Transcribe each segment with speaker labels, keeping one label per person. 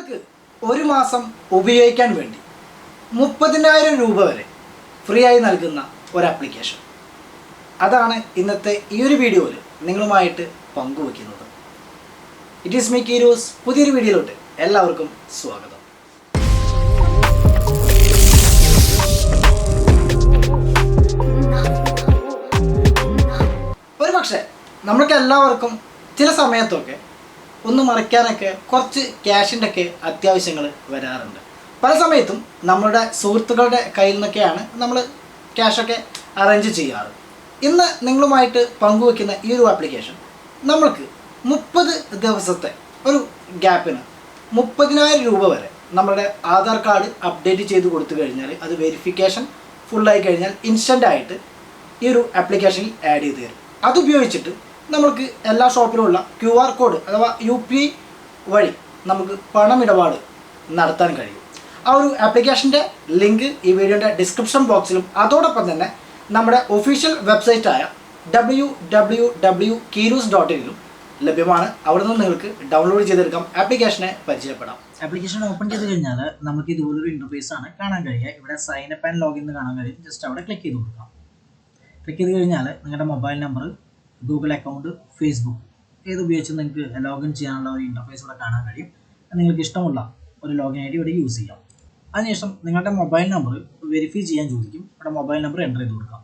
Speaker 1: നിങ്ങൾക്ക് ഒരു മാസം ഉപയോഗിക്കാൻ വേണ്ടി 30,000 രൂപ വരെ ഫ്രീ ആയി നൽകുന്ന ഒരു ആപ്ലിക്കേഷൻ. അതാണ് ഇന്നത്തെ ഈ ഒരു വീഡിയോയിൽ നിങ്ങളുമായിട്ട് പങ്കുവയ്ക്കുന്നത്. It is me Keerus. പുതിയൊരു വീഡിയോയിലോട്ട് എല്ലാവർക്കും സ്വാഗതം. ഒരു പക്ഷേ നമ്മൾക്ക് എല്ലാവർക്കും ചില സമയത്തൊക്കെ ഒന്ന് മറിക്കാനൊക്കെ കുറച്ച് ക്യാഷിൻ്റെ ഒക്കെ അത്യാവശ്യങ്ങൾ വരാറുണ്ട്. പല സമയത്തും നമ്മുടെ സുഹൃത്തുക്കളുടെ കയ്യിൽ നിന്നൊക്കെയാണ് നമ്മൾ ക്യാഷൊക്കെ അറേഞ്ച് ചെയ്യാറ്. ഇന്ന് നിങ്ങളുമായിട്ട് പങ്കുവയ്ക്കുന്ന ഈ ഒരു ആപ്ലിക്കേഷൻ നമ്മൾക്ക് 30 ദിവസത്തെ ഒരു ഗ്യാപ്പിന് 30,000 രൂപ വരെ നമ്മുടെ ആധാർ കാർഡ് അപ്ഡേറ്റ് ചെയ്ത് കൊടുത്തു കഴിഞ്ഞാൽ അത് വെരിഫിക്കേഷൻ ഫുള്ളായി കഴിഞ്ഞാൽ ഇൻസ്റ്റൻ്റായിട്ട് ഈ ഒരു ആപ്ലിക്കേഷനിൽ ആഡ് ചെയ്ത് തരും. അതുപയോഗിച്ചിട്ട് നമുക്ക് എല്ലാ ഷോപ്പിലുമുള്ള QR കോഡ് അഥവാ UPI വഴി നമുക്ക് പണമിടപാട് നടത്താൻ കഴിയും. ആ ഒരു ആപ്ലിക്കേഷൻ്റെ ലിങ്ക് ഈ വീഡിയോയുടെ ഡിസ്ക്രിപ്ഷൻ ബോക്സിലും അതോടൊപ്പം തന്നെ നമ്മുടെ ഒഫീഷ്യൽ വെബ്സൈറ്റായ www.keerus.in ലഭ്യമാണ്. അവിടെ നിന്ന് നിങ്ങൾക്ക് ഡൗൺലോഡ് ചെയ്തെടുക്കാം, ആപ്ലിക്കേഷനെ പരിചയപ്പെടാം.
Speaker 2: ആപ്ലിക്കേഷൻ ഓപ്പൺ ചെയ്ത് കഴിഞ്ഞാൽ നമുക്ക് ഇതുപോലൊരു ഇൻ്റർഫേസ് ആണ് കാണാൻ കഴിയുക. ഇവിടെ സൈൻ അപ്പ് ആൻഡ് ലോഗിൻ എന്ന് കാണാൻ കഴിയും. ജസ്റ്റ് അവിടെ ക്ലിക്ക് ചെയ്ത് കൊടുക്കാം. ക്ലിക്ക് ചെയ്ത് കഴിഞ്ഞാൽ നിങ്ങളുടെ mobile number, Google account, Facebook ഏത് ഉപയോഗിച്ച് നിങ്ങൾക്ക് ലോഗിൻ ചെയ്യാനുള്ള ഒരു ഇൻ്റർഫേസ് ഇവിടെ കാണാൻ കഴിയും. നിങ്ങൾക്ക് ഇഷ്ടമുള്ള ഒരു ലോഗിൻ ID ഇവിടെ യൂസ് ചെയ്യാം. അതിനുശേഷം നിങ്ങളുടെ മൊബൈൽ നമ്പർ വെരിഫൈ ചെയ്യാൻ ചോദിക്കും. ഇവിടെ മൊബൈൽ നമ്പർ എൻ്റർ ചെയ്ത് കൊടുക്കാം.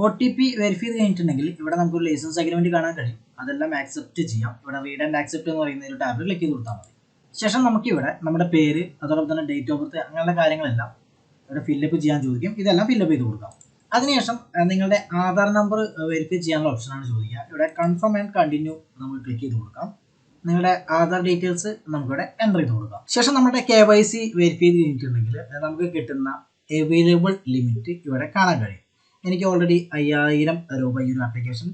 Speaker 2: OTP വെരിഫൈ ചെയ്ത് കഴിഞ്ഞിട്ടുണ്ടെങ്കിൽ ഇവിടെ നമുക്കൊരു ലൈസൻസ് അഗ്രിമെൻറ്റ് കാണാൻ കഴിയും. അതെല്ലാം ആക്സെപ്റ്റ് ചെയ്യാം. ഇവിടെ റീഡ് ആൻഡ് ആക്സെപ്റ്റ് എന്ന് പറയുന്ന ഒരു ടാബിൽ ക്ലിക്ക് ചെയ്ത് കൊടുത്താൽ മതി. ശേഷം നമുക്കിവിടെ നമ്മുടെ പേര്, അതോടൊപ്പം തന്നെ ഡേറ്റ് ഓഫ് ബർത്ത്, അങ്ങനെയുള്ള കാര്യങ്ങളെല്ലാം ഇവിടെ ഫില്ലപ്പ് ചെയ്യാൻ ചോദിക്കും. ഇതെല്ലാം ഫില്ലപ്പ് ചെയ്ത് കൊടുക്കാം. അതിനുശേഷം നിങ്ങളുടെ ആധാർ നമ്പർ വെരിഫൈ ചെയ്യാനുള്ള ഓപ്ഷനാണ് ചോദിക്കുക. ഇവിടെ കൺഫേം ആൻഡ് കണ്ടിന്യൂ നമുക്ക് ക്ലിക്ക് ചെയ്ത് കൊടുക്കാം. നിങ്ങളുടെ ആധാർ ഡീറ്റെയിൽസ് നമുക്കിവിടെ എൻ്റർ ചെയ്ത് കൊടുക്കാം. ശേഷം നമ്മുടെ KYC വെരിഫൈ ചെയ്ത് കഴിഞ്ഞിട്ടുണ്ടെങ്കിൽ നമുക്ക് കിട്ടുന്ന അവൈലബിൾ ലിമിറ്റ് ഇവിടെ കാണാൻ കഴിയും. എനിക്ക് ഓൾറെഡി 5,000 രൂപ ഈ ഒരു ആപ്ലിക്കേഷൻ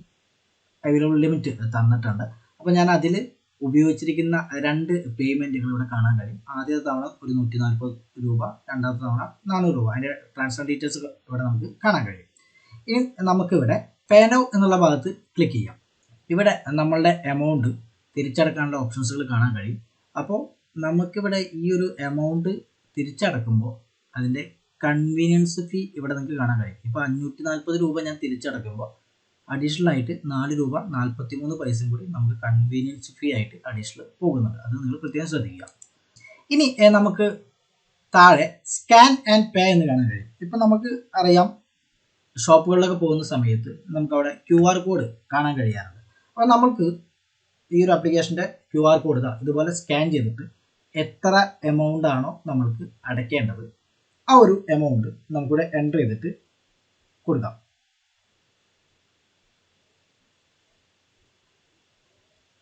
Speaker 2: അവൈലബിൾ ലിമിറ്റ് തന്നിട്ടുണ്ട്. അപ്പോൾ ഞാൻ അതിൽ ഉപയോഗിച്ചിരിക്കുന്ന 2 പേയ്മെൻറ്റുകൾ ഇവിടെ കാണാൻ കഴിയും. ആദ്യത്തെ തവണ ഒരു 140 രൂപ, രണ്ടാമത്തെ തവണ 400 രൂപ. അതിൻ്റെ ട്രാൻസ്ഫർ ഡീറ്റെയിൽസ് ഇവിടെ നമുക്ക് കാണാൻ കഴിയും. ഇനി നമുക്കിവിടെ പേ നൗ എന്നുള്ള ഭാഗത്ത് ക്ലിക്ക് ചെയ്യാം. ഇവിടെ നമ്മളുടെ എമൗണ്ട് തിരിച്ചടക്കാനുള്ള ഓപ്ഷൻസുകൾ കാണാൻ കഴിയും. അപ്പോൾ നമുക്കിവിടെ ഈ ഒരു എമൗണ്ട് തിരിച്ചടക്കുമ്പോൾ അതിൻ്റെ കൺവീനിയൻസ് ഫീ ഇവിടെ നിങ്ങൾക്ക് കാണാൻ കഴിയും. ഇപ്പോൾ 540 രൂപ ഞാൻ തിരിച്ചടക്കുമ്പോൾ അഡീഷണൽ ആയിട്ട് 4 രൂപ 43 പൈസയും കൂടി നമുക്ക് കൺവീനിയൻസ് ഫീ ആയിട്ട് അഡീഷണൽ പോകുന്നുണ്ട്. അത് നിങ്ങൾ പ്രത്യേകം ശ്രദ്ധിക്കുക. ഇനി നമുക്ക് താഴെ സ്കാൻ ആൻഡ് പേ എന്ന് കാണാൻ കഴിയും. ഇപ്പം നമുക്ക് അറിയാം, ഷോപ്പുകളിലൊക്കെ പോകുന്ന സമയത്ത് നമുക്ക് അവിടെ QR കോഡ് കാണാൻ കഴിയാറുണ്ട്. അപ്പോൾ നമുക്ക് ഈ ഒരു ആപ്ലിക്കേഷൻ്റെ QR കോഡ് ഇതുപോലെ സ്കാൻ ചെയ്തിട്ട് എത്ര എമൗണ്ട് ആണോ നമ്മൾക്ക് അടയ്ക്കേണ്ടത് ആ ഒരു എമൗണ്ട് നമുക്കിവിടെ എൻ്റർ ചെയ്തിട്ട് കൊടുക്കാം.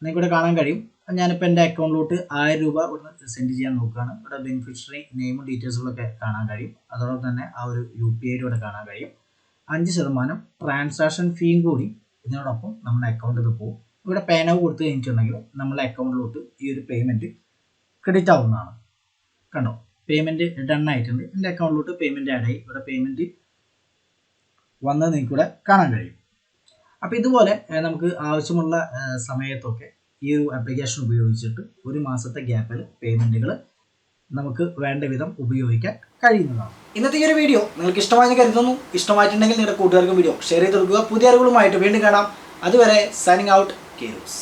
Speaker 2: നിങ്ങൾക്കിവിടെ കാണാൻ കഴിയും. ഞാനിപ്പോൾ എൻ്റെ അക്കൗണ്ടിലോട്ട് 1000 രൂപ ഇവിടുന്ന് സെൻഡ് ചെയ്യാൻ നോക്കുകയാണ്. ഇവിടെ ബെനിഫിഷ്യറി നെയിമും ഡീറ്റെയിൽസുകളൊക്കെ കാണാൻ കഴിയും. അതോടൊപ്പം തന്നെ ആ ഒരു UPI ഇവിടെ കാണാൻ കഴിയും. 5% ട്രാൻസാക്ഷൻ ഫീയും കൂടി ഇതിനോടൊപ്പം നമ്മുടെ അക്കൗണ്ടിൽ പോകും. ഇവിടെ പേ നൗ കൊടുത്തു കഴിഞ്ഞിട്ടുണ്ടെങ്കിൽ നമ്മുടെ അക്കൗണ്ടിലോട്ട് ഈ ഒരു പേയ്മെൻറ്റ് ക്രെഡിറ്റ് ആവുന്നതാണ്. കണ്ടോ, പേയ്മെൻറ്റ് ഡൺ ആയിട്ടുണ്ട്. എൻ്റെ അക്കൗണ്ടിലോട്ട് പേയ്മെൻറ്റ് ആഡ് ആയി. ഇവിടെ പേയ്മെൻറ്റ് വന്നത് നിങ്ങൾക്കിവിടെ കാണാൻ കഴിയും. അപ്പോൾ ഇതുപോലെ നമുക്ക് ആവശ്യമുള്ള സമയത്തൊക്കെ ഈ ഒരു ആപ്ലിക്കേഷൻ ഉപയോഗിച്ചിട്ട് ഒരു മാസത്തെ ഗ്യാപ്പിൽ പേയ്മെൻറ്റുകൾ നമുക്ക് വേണ്ട വിധം ഉപയോഗിക്കാൻ കഴിയുന്നതാണ്.
Speaker 1: ഇന്നത്തെ ഈ ഒരു വീഡിയോ നിങ്ങൾക്ക് ഇഷ്ടമായി കരുതുന്നു. ഇഷ്ടമായിട്ടുണ്ടെങ്കിൽ നിങ്ങളുടെ കൂട്ടുകാർക്കും വീഡിയോ ഷെയർ ചെയ്ത് കൊടുക്കുക. പുതിയ അറിവുകളുമായിട്ട് വീണ്ടും കാണാം. അതുവരെ സൈനിങ് ഔട്ട്, കീരൂസ്.